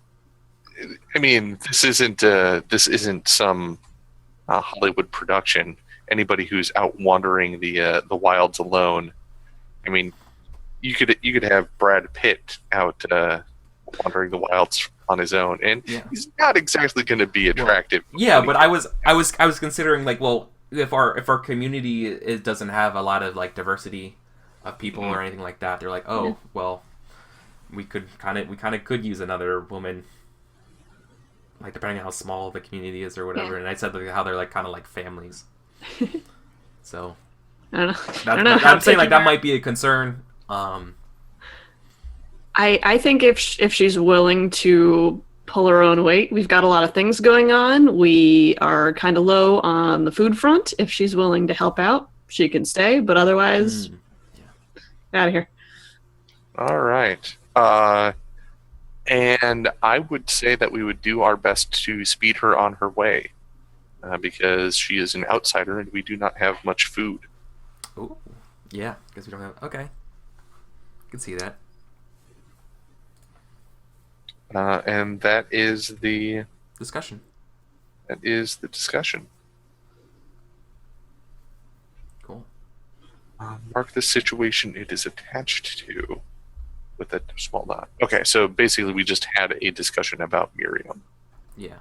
I mean, this isn't some Hollywood production. Anybody who's out wandering the wilds alone, I mean, you could have Brad Pitt out wandering the wilds on his own, and he's not exactly going to be attractive. Well, yeah, but I was considering like, well, if our community doesn't have a lot of like diversity of people or anything like that, they're like, oh, well, we kind of could use another woman, like depending on how small the community is or whatever. And I said like, how they're like kind of like families. So I don't know. I'm saying like that might be a concern. I think if she's willing to pull her own weight, we've got a lot of things going on. We are kind of low on the food front. If she's willing to help out, she can stay. But otherwise, out of here. All right. And I would say that we would do our best to speed her on her way because she is an outsider and we do not have much food. Ooh, yeah, because we don't have. Okay, I can see that. And that is the discussion. That is the discussion. Cool. Mark the situation it is attached to with a small dot. Okay, so basically we just had a discussion about Miriam. Yeah.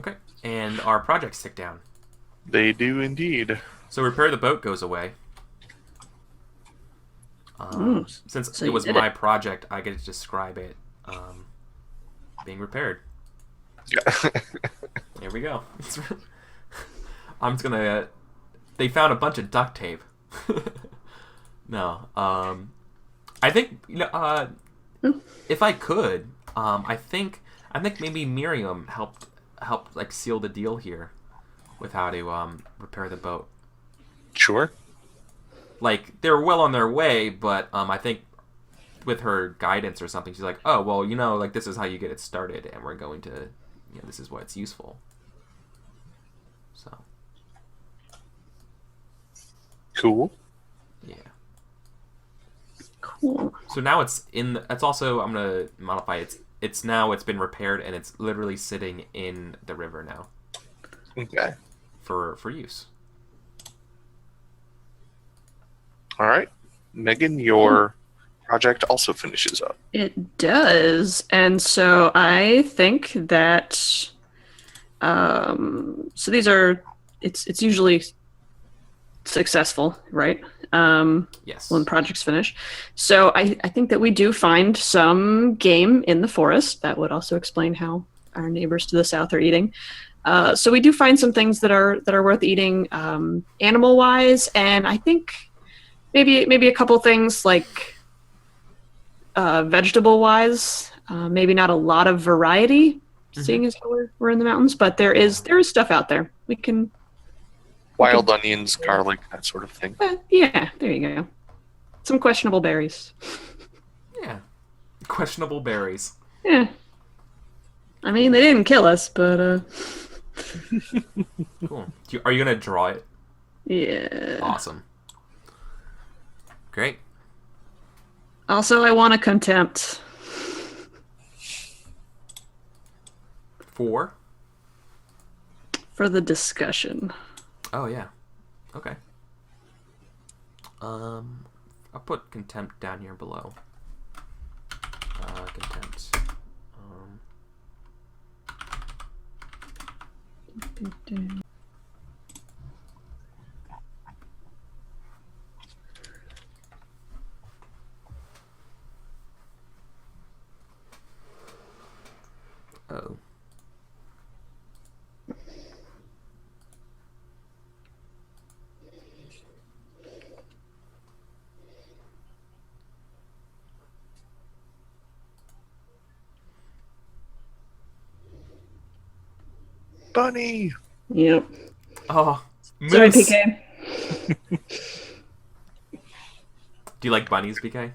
Okay, and our projects tick down. They do indeed. So repair the boat goes away. Since it was my project, I get to describe it being repaired. Yeah. Here we go. I'm just gonna. They found a bunch of duct tape. No. I think if I could, I think maybe Miriam helped like seal the deal here with how to repair the boat. Sure. Like they're well on their way, but I think with her guidance or something, she's like, oh well, like this is how you get it started, and we're going to this is why it's useful. So. Cool. Yeah. Cool. So now it's in. It's also, I'm gonna modify it. It's been repaired and it's literally sitting in the river now. Okay. For use. All right, Megan, your project also finishes up. It does, and so I think that. So these are. It's usually successful, right? Yes. When projects finish. So I think that we do find some game in the forest. That would also explain how our neighbors to the south are eating. So we do find some things that are worth eating, animal wise, and I think maybe a couple things like vegetable wise. Maybe not a lot of variety, seeing as how we're in the mountains, but there is stuff out there. We can. Wild onions, garlic, that sort of thing. Yeah, there you go. Some questionable berries. Yeah. Questionable berries. Yeah. I mean, they didn't kill us, but Cool. Are you gonna draw it? yeah. Awesome. Great. Also, I want a contempt. 4. For the discussion. Oh yeah. Okay. I'll put contempt down here below. Contempt. Oh. Bunny. Yep. Oh, moose. Sorry, PK. Do you like bunnies, PK?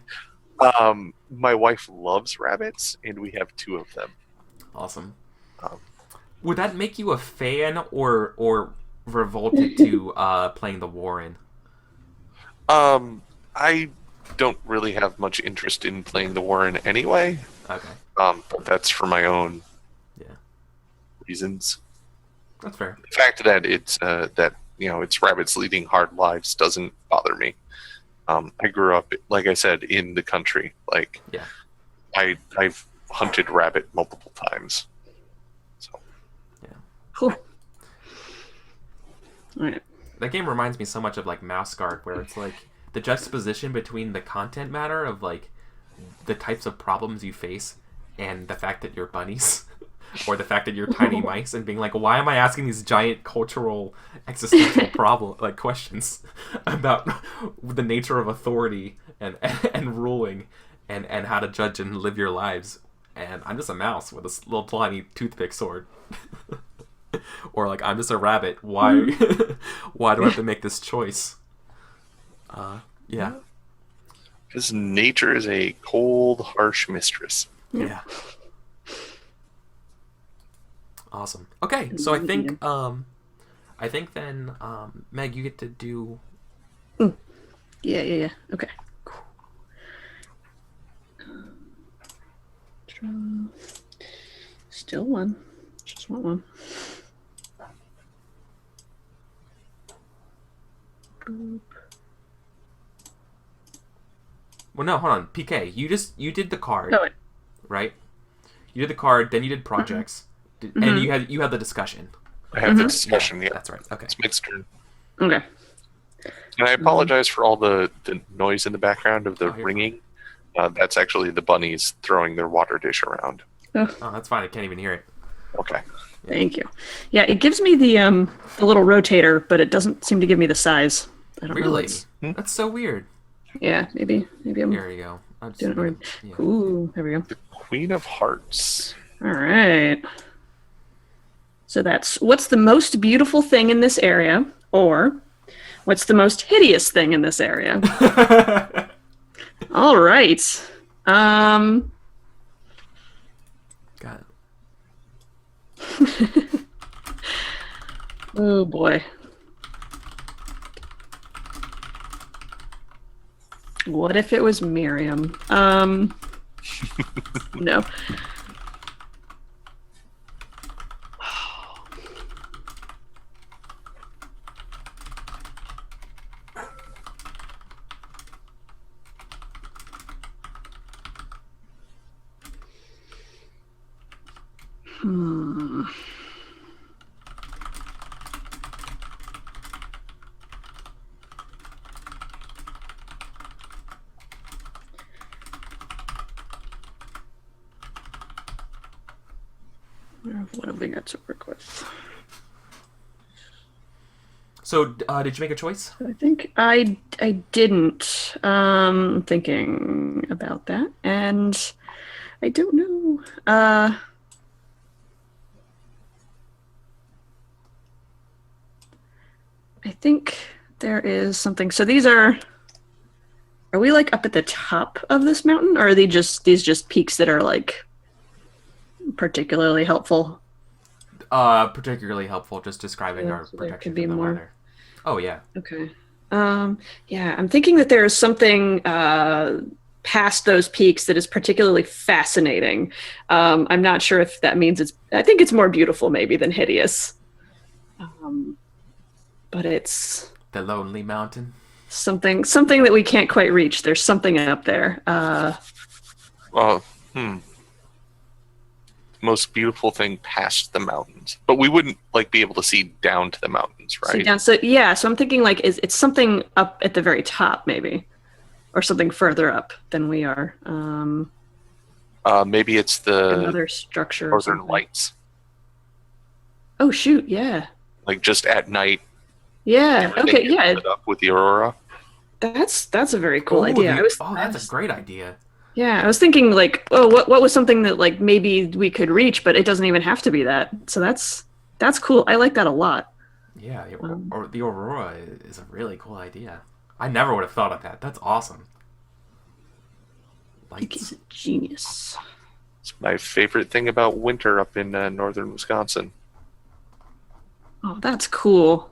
My wife loves rabbits, and we have 2 of them. Awesome. Um, Would that make you a fan or revolted to playing the Warren? I don't really have much interest in playing the Warren anyway. Okay. But that's for my own reasons. That's fair. The fact that it's it's rabbits leading hard lives doesn't bother me. I grew up, like I said, in the country. Like, Yeah. I've hunted rabbit multiple times. So Cool. All right. That game reminds me so much of like Mouse Guard, where it's like the juxtaposition between the content matter of like the types of problems you face and the fact that you're bunnies or the fact that you're tiny mice, and being like, why am I asking these giant cultural existential questions about the nature of authority and ruling and how to judge and live your lives, and I'm just a mouse with a little tiny toothpick sword. Or like, I'm just a rabbit, why why do I have to make this choice? Yeah. because nature is a cold, harsh mistress. Yeah. Awesome. Okay, so I think then Meg, you get to do. Yeah. Okay. Cool. Draw. Still one. Just want one. Boop. Well, no, hold on. PK, you did the card, Oh, wait. right? You did the card, then you did projects, and you had the discussion. I have the discussion. Yeah, That's right. Okay. it's Meg's turn. Okay. And I apologize for all the noise in the background of the Oh, you're ringing. That's actually the bunnies throwing their water dish around. Oh, that's fine. I can't even hear it. Okay. Thank you. Yeah, it gives me the little rotator, but it doesn't seem to give me the size. I don't know. Really? what's- That's so weird. Yeah, maybe I'm There you go. I'm just, doing it weird. yeah. Ooh, there we go. The Queen of Hearts. All right. So that's what's the most beautiful thing in this area, or what's the most hideous thing in this area? All right. Got it. Oh boy. What if it was Miriam? No. Hmm. What have we got to work with? So, did you make a choice? I think I didn't. Thinking about that, and I don't know. I think there is something. So these are we like up at the top of this mountain, or are these just peaks that are like particularly helpful? Particularly helpful, just describing Yeah, our so there protection could be from the more. weather. Oh, yeah. Okay. Yeah, I'm thinking that there is something past those peaks that is particularly fascinating. I'm not sure if that means I think it's more beautiful maybe than hideous. But it's The Lonely Mountain. something that we can't quite reach. There's something up there. Most beautiful thing past the mountains, but we wouldn't like be able to see down to the mountains, right? See down. So yeah, so I'm thinking like it's something up at the very top maybe, or something further up than we are. Maybe it's the Another structure. Or Northern something. Lights, Oh shoot! Yeah. like just at night. Yeah. everything Okay. gets Yeah. lit up with the aurora. That's a very cool idea. That's a great idea. Yeah, I was thinking like, oh, what was something that like maybe we could reach, but it doesn't even have to be that. So that's cool. I like that a lot. Yeah, or the Aurora is a really cool idea. I never would have thought of that. That's awesome. He's a genius. It's my favorite thing about winter up in northern Wisconsin. Oh, that's cool.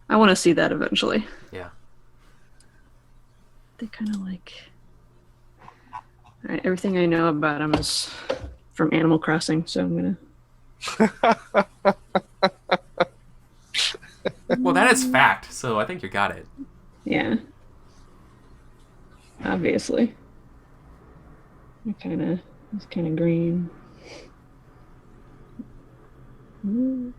I want to see that eventually. Yeah. They kind of like. All right, everything I know about them is from Animal Crossing, so I'm gonna. Well, that is fact, so I think you got it. Yeah. Obviously. It's kind of green. Ooh.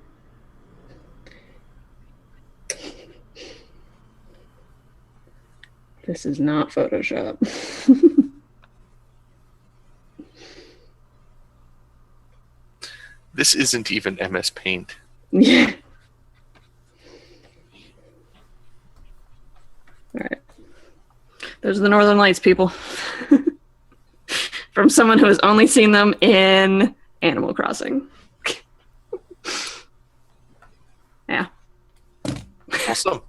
This is not Photoshop. This isn't even MS Paint. Yeah. All right. Those are the Northern Lights, people. From someone who has only seen them in Animal Crossing. Yeah. Awesome.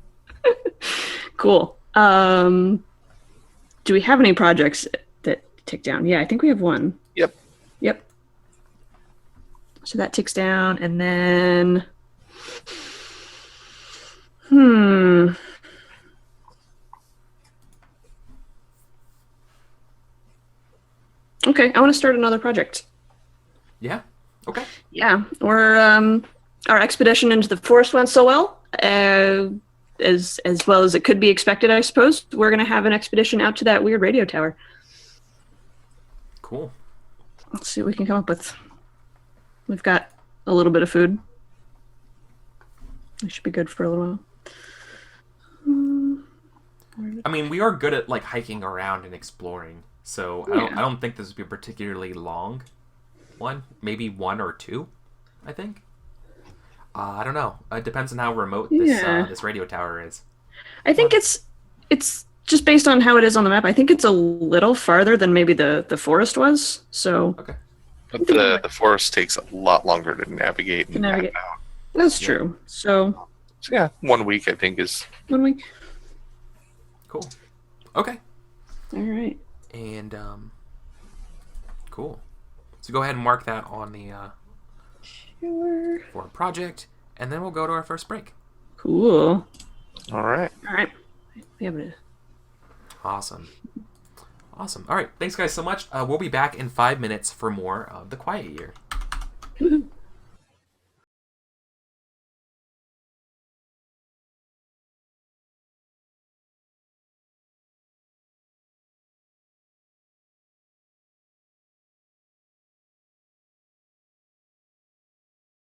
Cool. Do we have any projects that tick down? Yeah, I think we have one. Yep. So that ticks down, and then Okay, I want to start another project. Yeah. Okay. Yeah, our expedition into the forest went so well, as well as it could be expected, I suppose. We're gonna have an expedition out to that weird radio tower. Cool. Let's see what we can come up with. We've got a little bit of food. We should be good for a little while. I mean, we are good at like hiking around and exploring, so Yeah. I don't think this would be a particularly long one. Maybe 1 or 2, I think. I don't know. It depends on how remote this radio tower is. I think it's just based on how it is on the map. I think it's a little farther than maybe the forest was. So Okay. But the forest takes a lot longer to navigate and map out. That's true. So yeah, 1 week I think is 1 week. Cool. Okay. All right. And cool. So go ahead and mark that on the Sure. for project, and then we'll go to our first break. Cool. All right. All right. We have it. Awesome. Awesome. All right. Thanks, guys, so much. We'll be back in 5 minutes for more of The Quiet Year. Woohoo.